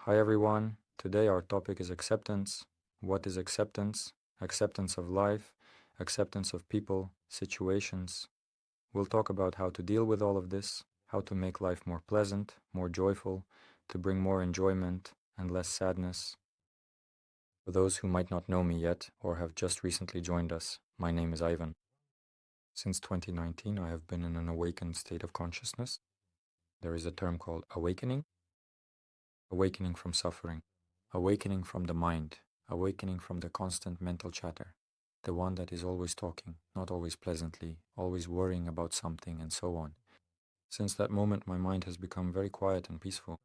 Hi everyone. Today our topic is acceptance. What is acceptance? Acceptance of life, acceptance of people, situations. We'll talk about how to deal with all of this, how to make life more pleasant, more joyful, to bring more enjoyment and less sadness. For those who might not know me yet or have just recently joined us, my name is Ivan. Since 2019, I have been in an awakened state of consciousness. There is a term called awakening from suffering, awakening from the mind, awakening from the constant mental chatter, the one that is always talking, not always pleasantly, always worrying about something, and so on. Since that moment, my mind has become very quiet and peaceful.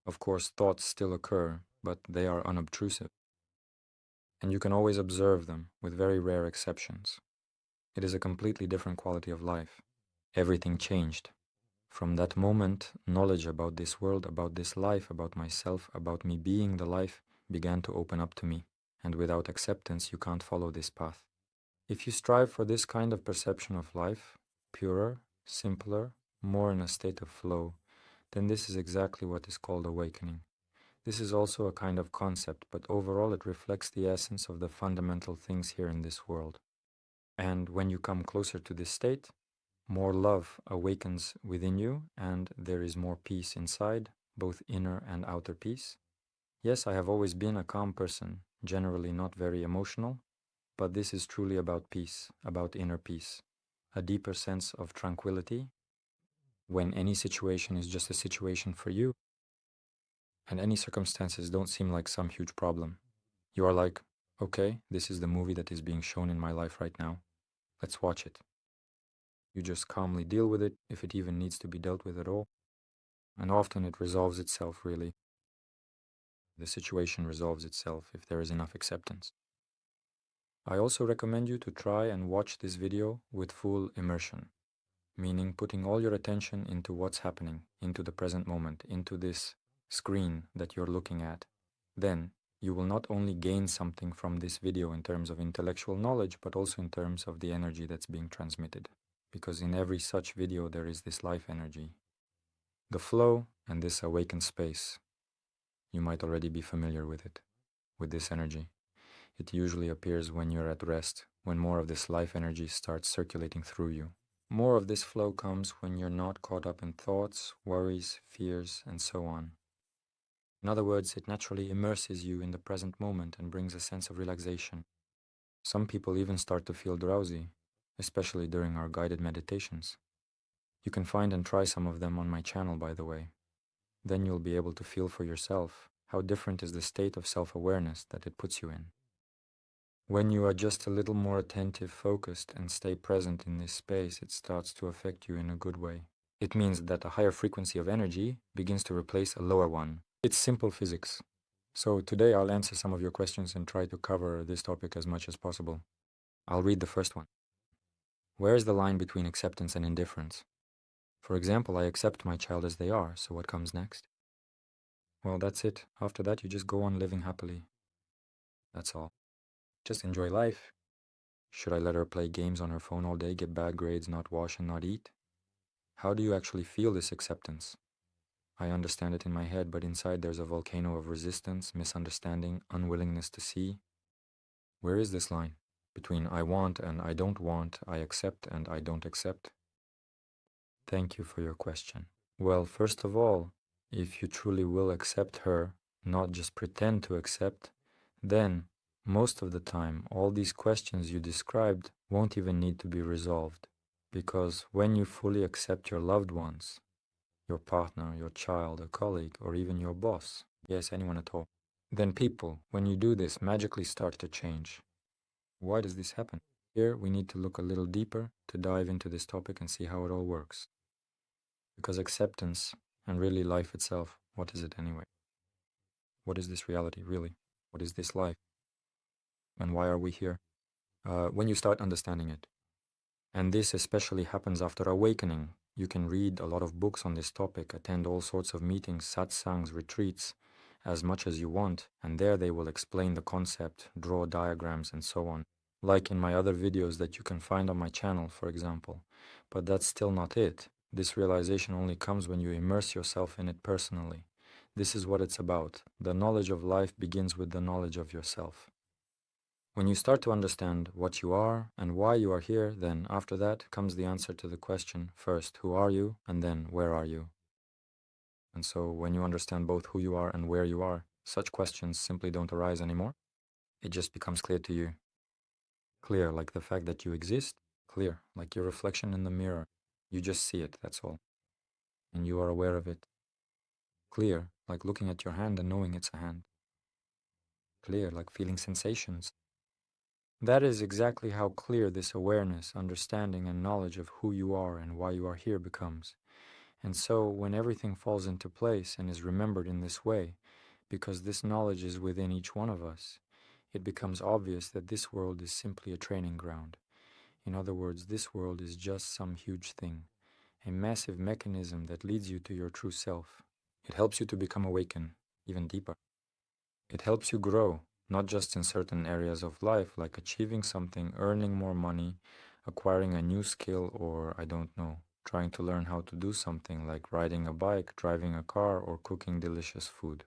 Of course, thoughts still occur, but they are unobtrusive, and you can always observe them, with very rare exceptions. It is a completely different quality of life. Everything changed. From that moment, knowledge about this world, about this life, about myself, about me being the life, began to open up to me. And without acceptance, you can't follow this path. If you strive for this kind of perception of life, purer, simpler, more in a state of flow, then this is exactly what is called awakening. This is also a kind of concept, but overall it reflects the essence of the fundamental things here in this world. And when you come closer to this state, more love awakens within you, and there is more peace inside, both inner and outer peace. Yes, I have always been a calm person, generally not very emotional, but this is truly about peace, about inner peace, a deeper sense of tranquility when any situation is just a situation for you, and any circumstances don't seem like some huge problem. You are like, okay, this is the movie that is being shown in my life right now. Let's watch it. You just calmly deal with it, if it even needs to be dealt with at all. And often it resolves itself, really. The situation resolves itself if there is enough acceptance. I also recommend you to try and watch this video with full immersion, meaning putting all your attention into what's happening, into the present moment, into this screen that you're looking at. Then you will not only gain something from this video in terms of intellectual knowledge, but also in terms of the energy that's being transmitted. Because in every such video there is this life energy, the flow, and this awakened space. You might already be familiar with it, with this energy. It usually appears when you're at rest, when more of this life energy starts circulating through you. More of this flow comes when you're not caught up in thoughts, worries, fears, and so on. In other words, it naturally immerses you in the present moment and brings a sense of relaxation. Some people even start to feel drowsy, especially during our guided meditations. You can find and try some of them on my channel, by the way. Then you'll be able to feel for yourself how different is the state of self-awareness that it puts you in. When you are just a little more attentive, focused, and stay present in this space, it starts to affect you in a good way. It means that a higher frequency of energy begins to replace a lower one. It's simple physics. So today I'll answer some of your questions and try to cover this topic as much as possible. I'll read the first one. Where is the line between acceptance and indifference? For example, I accept my child as they are, so what comes next? Well, that's it. After that, you just go on living happily. That's all. Just enjoy life. Should I let her play games on her phone all day, get bad grades, not wash and not eat? How do you actually feel this acceptance? I understand it in my head, but inside there's a volcano of resistance, misunderstanding, unwillingness to see. Where is this line? Between I want and I don't want, I accept and I don't accept? Thank you for your question. Well, first of all, if you truly will accept her, not just pretend to accept, then most of the time, all these questions you described won't even need to be resolved. Because when you fully accept your loved ones, your partner, your child, a colleague, or even your boss, yes, anyone at all, then people, when you do this, magically start to change. Why does this happen? Here we need to look a little deeper to dive into this topic and see how it all works. Because acceptance, and really life itself, what is it anyway? What is this reality, really? What is this life? And why are we here? When you start understanding it. And this especially happens after awakening. You can read a lot of books on this topic, attend all sorts of meetings, satsangs, retreats, as much as you want, and there they will explain the concept, draw diagrams, and so on. Like in my other videos that you can find on my channel, for example. But that's still not it. This realization only comes when you immerse yourself in it personally. This is what it's about. The knowledge of life begins with the knowledge of yourself. When you start to understand what you are and why you are here, then after that comes the answer to the question, first, who are you? And then, where are you? And so when you understand both who you are and where you are, such questions simply don't arise anymore. It just becomes clear to you. Clear, like the fact that you exist. Clear, like your reflection in the mirror. You just see it, that's all. And you are aware of it. Clear, like looking at your hand and knowing it's a hand. Clear, like feeling sensations. That is exactly how clear this awareness, understanding, and knowledge of who you are and why you are here becomes. And so, when everything falls into place and is remembered in this way, because this knowledge is within each one of us, it becomes obvious that this world is simply a training ground. In other words, this world is just some huge thing, a massive mechanism that leads you to your true self. It helps you to become awakened, even deeper. It helps you grow, not just in certain areas of life, like achieving something, earning more money, acquiring a new skill, or, I don't know, trying to learn how to do something like riding a bike, driving a car, or cooking delicious food.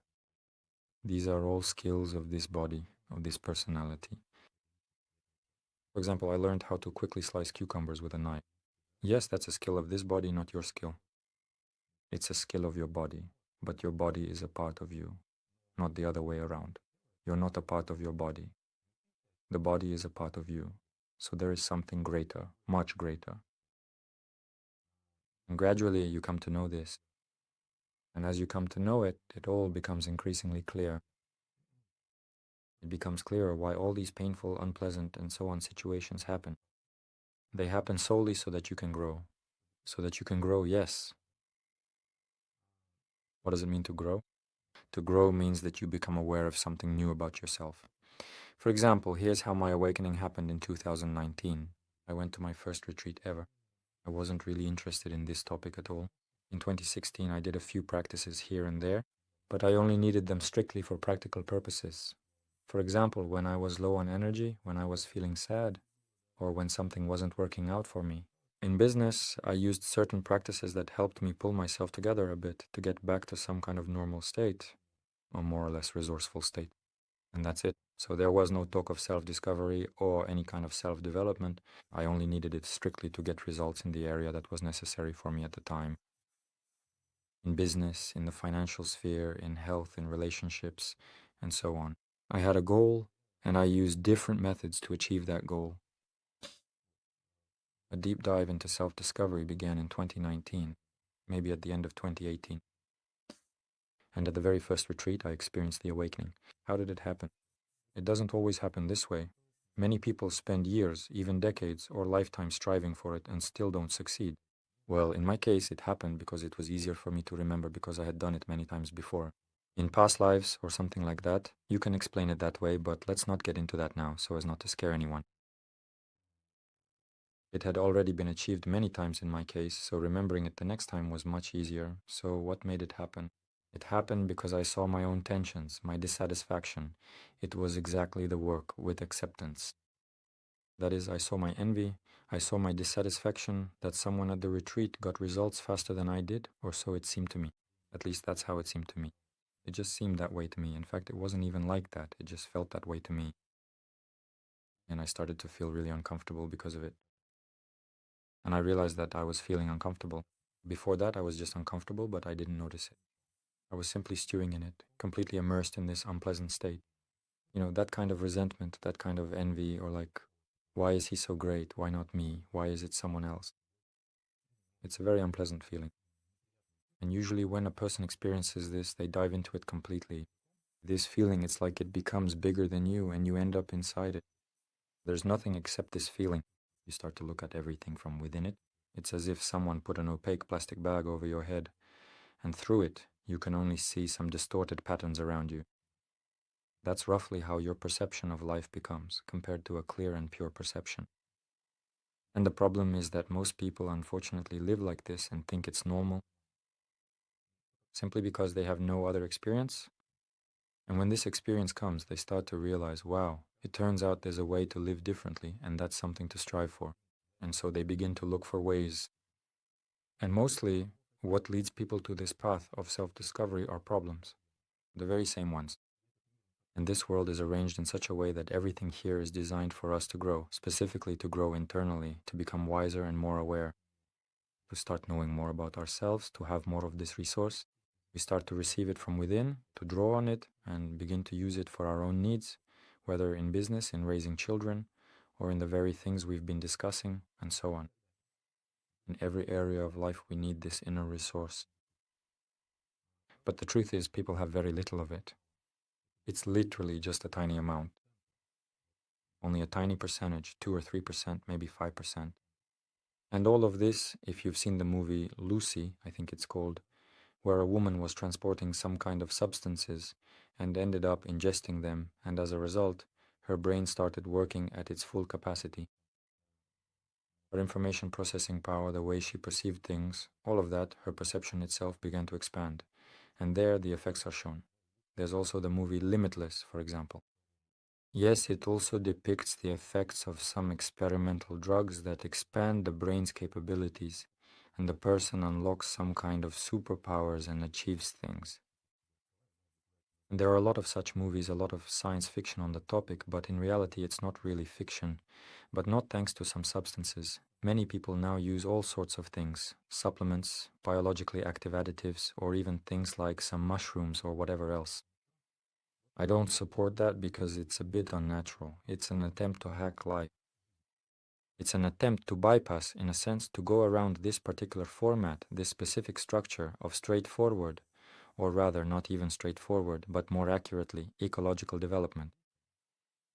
These are all skills of this body, of this personality. For example, I learned how to quickly slice cucumbers with a knife. Yes, that's a skill of this body, not your skill. It's a skill of your body, but your body is a part of you, not the other way around. You're not a part of your body. The body is a part of you. So there is something greater, much greater. And gradually you come to know this. And as you come to know it, it all becomes increasingly clear. It becomes clearer why all these painful, unpleasant, and so on situations happen. They happen solely so that you can grow. So that you can grow, yes. What does it mean to grow? To grow means that you become aware of something new about yourself. For example, here's how my awakening happened in 2019. I went to my first retreat ever. I wasn't really interested in this topic at all. In 2016, I did a few practices here and there, but I only needed them strictly for practical purposes. For example, when I was low on energy, when I was feeling sad, or when something wasn't working out for me. In business, I used certain practices that helped me pull myself together a bit to get back to some kind of normal state, a more or less resourceful state. And that's it. So there was no talk of self-discovery or any kind of self-development. I only needed it strictly to get results in the area that was necessary for me at the time. In business, in the financial sphere, in health, in relationships, and so on. I had a goal, and I used different methods to achieve that goal. A deep dive into self-discovery began in 2019, maybe at the end of 2018. And at the very first retreat, I experienced the awakening. How did it happen? It doesn't always happen this way. Many people spend years, even decades, or lifetimes striving for it and still don't succeed. Well, in my case, it happened because it was easier for me to remember because I had done it many times before. In past lives or something like that, you can explain it that way, but let's not get into that now so as not to scare anyone. It had already been achieved many times in my case, so remembering it the next time was much easier. So what made it happen? It happened because I saw my own tensions, my dissatisfaction. It was exactly the work with acceptance. That is, I saw my envy, I saw my dissatisfaction that someone at the retreat got results faster than I did, or so it seemed to me. At least that's how it seemed to me. It just seemed that way to me. In fact, it wasn't even like that. It just felt that way to me. And I started to feel really uncomfortable because of it. And I realized that I was feeling uncomfortable. Before that, I was just uncomfortable, but I didn't notice it. I was simply stewing in it, completely immersed in this unpleasant state. You know, that kind of resentment, that kind of envy, or like, why is he so great? Why not me? Why is it someone else? It's a very unpleasant feeling. And usually when a person experiences this, they dive into it completely. This feeling, it's like it becomes bigger than you and you end up inside it. There's nothing except this feeling. You start to look at everything from within it. It's as if someone put an opaque plastic bag over your head, and through it, you can only see some distorted patterns around you. That's roughly how your perception of life becomes, compared to a clear and pure perception. And the problem is that most people unfortunately live like this and think it's normal, simply because they have no other experience. And when this experience comes, they start to realize, wow, it turns out there's a way to live differently, and that's something to strive for. And so they begin to look for ways. And mostly, what leads people to this path of self-discovery are problems. the very same ones. And this world is arranged in such a way that everything here is designed for us to grow, specifically to grow internally, to become wiser and more aware, to start knowing more about ourselves, to have more of this resource. We start to receive it from within, to draw on it, and begin to use it for our own needs, whether in business, in raising children, or in the very things we've been discussing, and so on. In every area of life, we need this inner resource. But the truth is, people have very little of it. It's literally just a tiny amount. Only a tiny percentage, 2 or 3%, maybe 5%. And all of this, if you've seen the movie Lucy, I think it's called, where a woman was transporting some kind of substances and ended up ingesting them, and as a result, her brain started working at its full capacity. Her information processing power, the way she perceived things, all of that, her perception itself began to expand. And there the effects are shown. There's also the movie Limitless, for example. Yes, it also depicts the effects of some experimental drugs that expand the brain's capabilities, and the person unlocks some kind of superpowers and achieves things. And there are a lot of such movies, a lot of science fiction on the topic, but in reality it's not really fiction. But not thanks to some substances. Many people now use all sorts of things, supplements, biologically active additives, or even things like some mushrooms or whatever else. I don't support that because it's a bit unnatural. It's an attempt to hack life. It's an attempt to bypass, in a sense, to go around this particular format, this specific structure of straightforward, or rather not even straightforward, but more accurately, ecological development.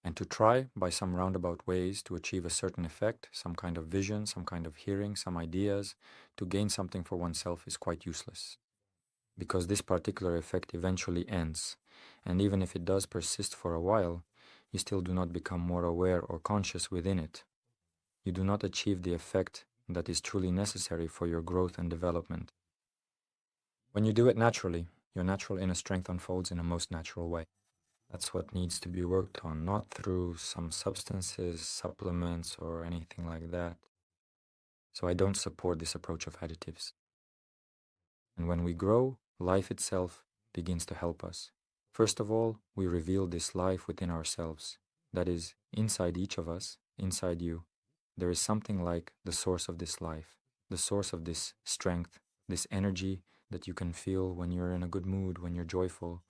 And to try, by some roundabout ways, to achieve a certain effect, some kind of vision, some kind of hearing, some ideas, to gain something for oneself is quite useless. Because this particular effect eventually ends, and even if it does persist for a while, you still do not become more aware or conscious within it. You do not achieve the effect that is truly necessary for your growth and development. When you do it naturally, your natural inner strength unfolds in a most natural way. That's what needs to be worked on, not through some substances, supplements, or anything like that. So I don't support this approach of additives. And when we grow, life itself begins to help us. First of all, we reveal this life within ourselves. That is, inside each of us, inside you, there is something like the source of this life, the source of this strength, this energy that you can feel when you're in a good mood, when you're joyful,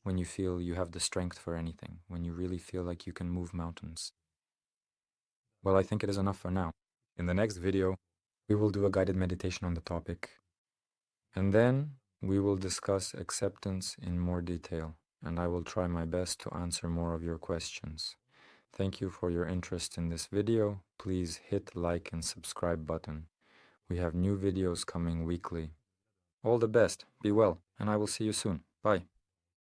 when you feel you have the strength for anything, when you really feel like you can move mountains. Well, I think it is enough for now. In the next video, we will do a guided meditation on the topic. And then we will discuss acceptance in more detail, and I will try my best to answer more of your questions. Thank you for your interest in this video. Please hit like and subscribe button. We have new videos coming weekly. All the best, be well, and I will see you soon. Bye.